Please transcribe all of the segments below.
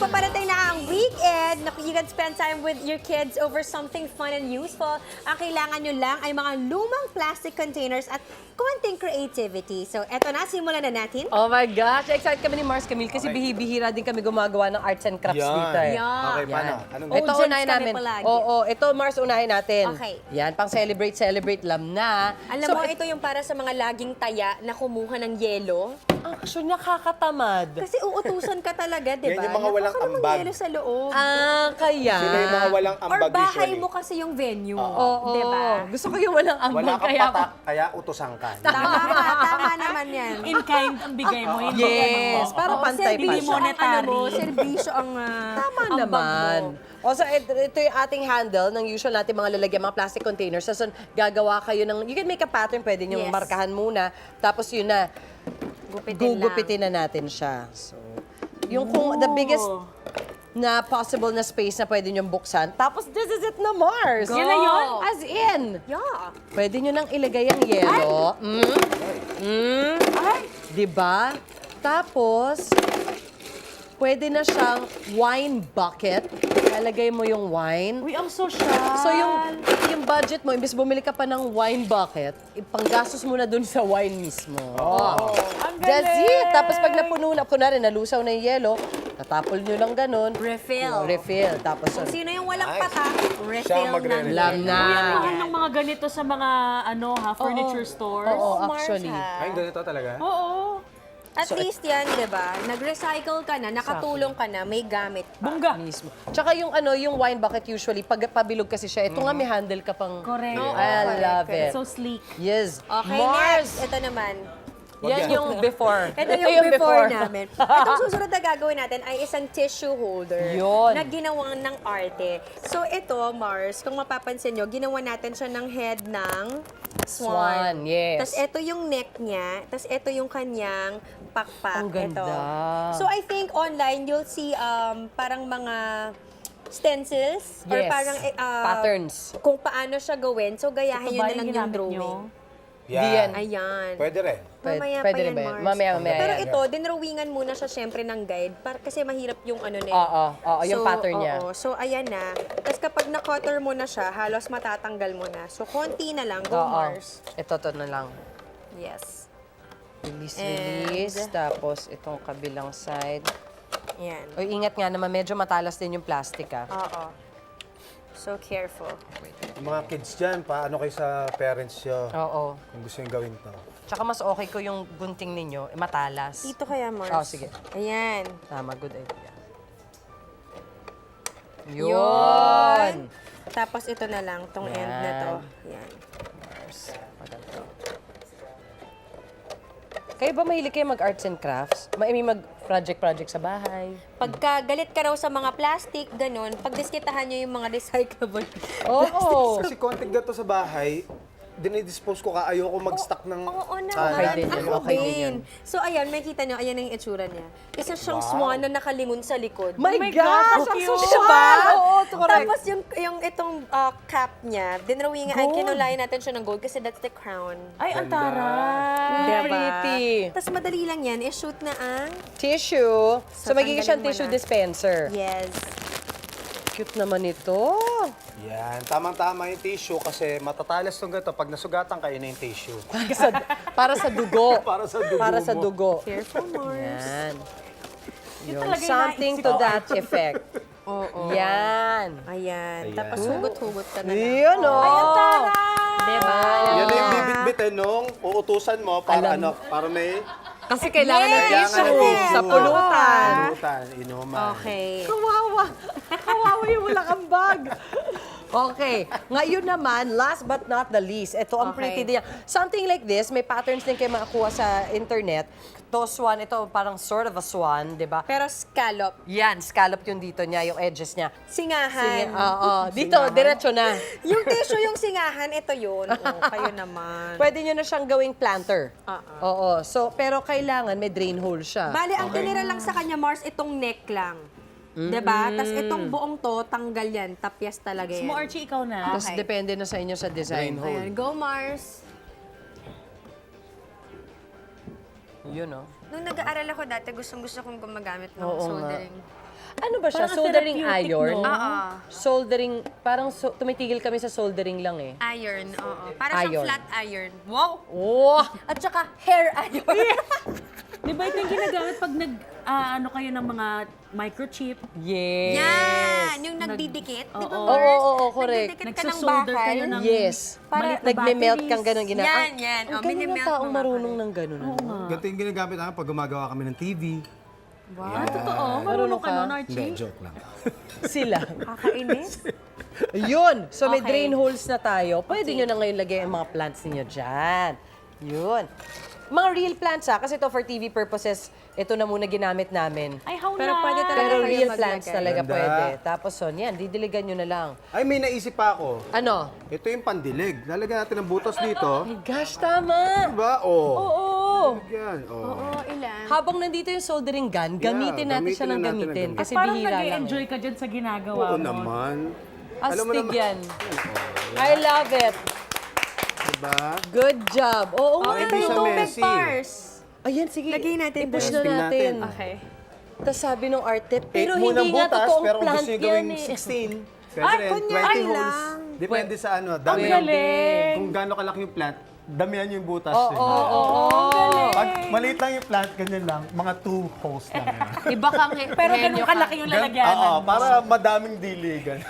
paparating na ang weekend. You can spend time with your kids over something fun and useful. Ang kailangan nyo lang ay mga lumang plastic containers at konting creativity. So, eto na, simulan na natin. Oh my gosh, excited kami ni Mars Camille kasi bihibihira din kami gumagawa ng arts and crafts dito eh. Yeah. Okay, paano? Yan. Anong Ito Audience unahin kami namin. palagi. Oo, ito Mars unahin natin. Okay. Yan, pang celebrate lam na. Alam mo, ito yung para sa mga laging taya na kumuha ng yelo. Actually, nakakatamad. Kasi uutusan ka talaga, di ba? Yan yung mga walang Nakuha ka ng ambag. yelo sa loob. Kaya. Sila yung mga walang Or ambag bahay usually. mo kasi yung venue. Oo. Di ba? Gusto ko yung walang Wala ambag kang kaya. patak, kaya utusan ka. Tama naman yan. In kind ang bigay mo. Hindi Yes, para Oo, pantay-pantay. serbisyo ang Monetary. ano mo, serbisyo ang Tama ang naman. bag mo. O so, ito yung ating handle ng usual natin mga lalagyan, mga plastic containers. So, gagawa kayo ng, you can make a pattern, pwede nyo Yes. markahan muna. Tapos yun na, gugupitin na natin siya. So, yung kung the biggest na possible na space na pwede nyo buksan. Tapos, this is it na Mars. Go. Yan na yun? As in, Yeah. pwede nyo nang ilagay ang yelo. Ay! Diba? Tapos, pwede na siyang wine bucket. Lalagay mo yung wine. Uy, ang social. So yung budget mo, imbes bumili ka pa ng wine bucket, ipanggastos mo na dun sa wine mismo. Oh. Ang That's galing. it. Tapos pag napuno na, kunwari nalusaw na yung yelo, tatapol nyo lang ganun. Refill. Refill. Tapos Kung sino yung walang Nice. patak, Siya refill ang ng magre-refill. Lam na. Uy, ang mahal ng mga ganito sa mga furniture stores. Oo, Mars, actually. ha? Ay, ganito talaga? Oo. At least yan, di ba? Nag-recycle ka na, nakatulong ka na, may gamit pa. Bungga. Mismo. Tsaka yung yung wine bucket usually, pag pabilog kasi siya, ito nga may handle ka pang... Correct. Oo, I love correct. it. So sleek. Yes. Okay, Mars! next. Ito naman. Yan yung before. Ito yung before namin. Itong susunod na gagawin natin ay isang tissue holder Yun. na ginawa ng arte. So ito, Mars, kung mapapansin nyo, ginawa natin siya ng head ng Swan, yes. Tapos ito yung neck niya. Tapos ito yung kanyang pakpak. Ang ganda. Ito. So I think online, you'll see parang mga stencils or Yes. parang Patterns. kung paano siya gawin. So gayahin nyo Ito ba na lang yung ginamit drawing. nyo? Yan. Ayan. Pwede rin. Mamaya Pwede pa rin yan, ba yan? Mars. Mamaya. Pero yan. ito, dinrawingan muna siya syempre ng guide kasi mahirap yung ano na Oo, yung pattern niya. Oo. So, ayan na. Tapos kapag na-cutter mo na siya, halos matatanggal mo na. So, konti na lang. Go, Oo. Mars. Ito to na lang. Yes. Release. Tapos itong kabilang side. Yan. O ingat nga naman, medyo matalas din yung plastic Oo. So, careful. Yung mga kids dyan, paano kayo sa parents nyo Oo. kung gusto yung gawin to? Tsaka mas okay ko yung gunting ninyo, matalas. Dito kaya, Mars. Oh, sige. Ayan. Tama, good idea. Yun. Yun! Tapos ito na lang, tong end na to. Yan. Maganda. Kayo ba mahilig kayo mag-arts and crafts? I mean, mag-project sa bahay? Pagka galit ka raw sa mga plastic, ganun, pagdiskitahan nyo yung mga recyclable. Oo! Kasi konting gato sa bahay, dinidispose ko ka, ayoko mag-stock ng Oo naman. Okay din yan, Ako okay din din. yan. So, ayan, makita nyo, ayan ang itsura niya. Isa siyang swan na nakalingon sa likod. My my gosh! gosh, Ang cute! social! Diba? Oo, correct. Tapos yung itong cap niya, dinrawingan, ay kinulayan natin siya ng gold kasi that's the crown. Ay, ang taray. Diba? Pretty. Tapos madali lang yan, i-shoot na ang... Tissue. So, magiging siyang tanggalin mo tissue na. dispenser. Yes. Cute naman ito. Yan, tamang-tama yung tissue kasi matatalas tong gato. Pag nasugatan ka, yun na yung tissue. Para sa dugo. Para sa dugo Para sa mo. dugo. Careful, Mars. Yan. Yun. talaga yung Something naisip to ko. that effect. Oo. Yan. Ayan. Ayan. Tapos hugot-hugot ka na lang. Yun, oh. Ayan, tara! Diba? Yan na yung bibit-bitin nung uutusan mo para para may Kasi kailangan ng Yes! tissue Yes! sa pulutan. pulutan, inuman. Okay. Kawawa. Kawawa yung wala kang bag. Okay. Ngayon naman, last but not the least, ito ang Okay. pretty din. Something like this, may patterns din kayo makakuha sa internet. Ito, swan, ito parang sort of a swan, di ba? Pero scallop. Yan, scallop yung dito niya, yung edges niya. Singahan. Oo, dito, diretso na. Yung tissue yung singahan, ito yun. Oo, kayo naman. Pwede nyo na siyang gawing planter. Oo. Oo. So, pero kailangan may drain hole siya. Bale, ang tinira lang sa kanya, Mars, itong neck lang. Diba? Tapos itong buong to, tanggal yan. Tapyas talaga yan. Mo, Archie, ikaw na. Tapos Okay. depende na sa inyo sa design. Drain hole. Ayan, go Mars. Yun, oh. Nung nag-aaral ako dati, gustong-gusto kong gumagamit ng Oo nga. soldering. Ano ba siya? Parang Soldering therapeutic, iron? no? Soldering, parang tumitigil kami sa soldering lang eh. Iron, oo. Para siyang Iron. flat iron. Wow! Oh! At saka hair iron. Di ba ito yung ginagamit pag ano kayo ng mga microchip? Yes! Yan! Yung nagdidikit. Di ba, Oo. Mars? Oo, correct. Nagdidikit ka ng Nagsasolder bakal. kayo ng Yes. maliit na Nagme-melt batteries. kang ganun ginagawa. Yan. Ang Oh, galing ng mini-melt taong mo nga marunong pala. ng ganun. Ganito yung ginagamit namin pag gumagawa kami ng TV. Totoo, marunong Marunong ka ka? nun, Hindi, Archie? joke lang. Sila. Kakainis. Yun. So may Okay. drain holes na tayo. Pwede nyo na ngayon lagay ang mga plants ninyo dyan. Yun. Mga real plants kasi to for TV purposes, ito na muna ginamit namin. Ay, how Pero pwede talaga Pero kayo real maglagay. plants talaga Ganda. pwede. Tapos yan, didiligan nyo na lang. Ay, may naisip pa ako. Ano? Ito yung pandilig. Lalagyan natin ng butas dito. My gosh, tama! Diba? Oh. Oo! Yan. Oh. Oo, ilan? Habang nandito yung soldering gun, gamitin natin siya ng gamitin na natin gamitin. ng Kasi Parang bihira lang. nag-enjoy ka dyan sa ginagawa Oo mo. naman. Alam mo Astig naman- yan. I love it. Diba? Good job. Oo nga. Ito Hindi yung siya tubig, messy. Pars. Ayan, sige. Lagay natin I-push doon. na Testing natin. natin. Okay. Tapos sabi nung arte, pero Eight munang hindi nga butas, totoong pero kung plant gusto nyo yan gawing eh. 16, pwede Ay, rin. kunyari 20 holes. lang. Depende sa ano. Ang Dami galing! Kung gaano kalaki yung plant, damihan yung butas. Oo, eh. oo, oo. Pag maliit lang yung plant, ganyan lang. Mga 2 holes lang yan. Iba kang Pero ganun kalaki yung lalagyanan Oo, mo. para madaming diligan.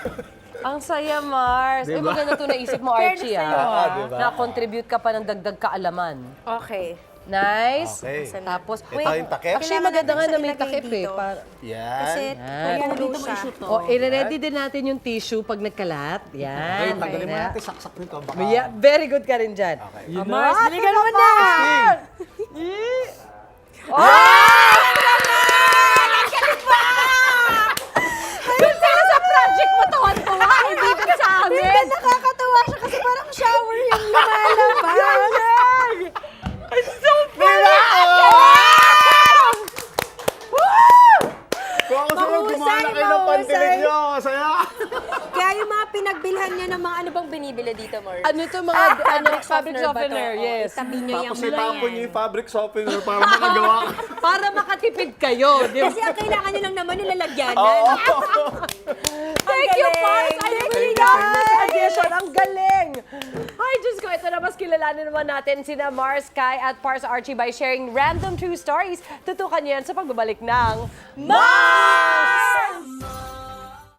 Ang saya, Mars. Ay, Diba? maganda ito naisip mo, Archie, sa'yo, ah. ah. Diba? Na-contribute ka pa ng dagdag kaalaman. Okay. Nice. Okay. Tapos, Ito yung takip. actually, Kailangan maganda nga natin na may siya takip ilagay eh. dito. Yan. Kasi Yan. tumulo Dito mo siya. i-shoot to. O, i-ready din natin yung tissue pag nagkalat. Okay, Yan. tanggalin mo Yan. natin saksak nito. Baka... Yeah, very good ka rin dyan. Okay. Yun Mars, na. diligan mo na! Doon sila sa project mo, tuwan-tuwa. Hindi doon sa amin. Hindi, nakakatawa siya kasi parang shower yung lumalabas. It's so Kung ako sa'yo, Mahusay, gumawa na kayo ng pandilig mahusay. nyo. Masaya. Kaya yung mga pinagbilhan niya ng mga ano bang binibili dito, Mars? Ano to mga fabric ba to? softener, Oo, yes. Itabi niyo yung Tapos itapon nyo yung fabric softener para makagawa ka. Para makatipid kayo, di ba? Kasi ang kailangan niyo lang naman yung lalagyanan. Oo. Thank you, Pars! I really love this addition. Ang galing! Ay, Diyos ko, ito na mas kilalanin naman natin sina Mars, Kai at Pars Archie by sharing random true stories. Tutukan niyo yan sa pagbabalik ng Mars!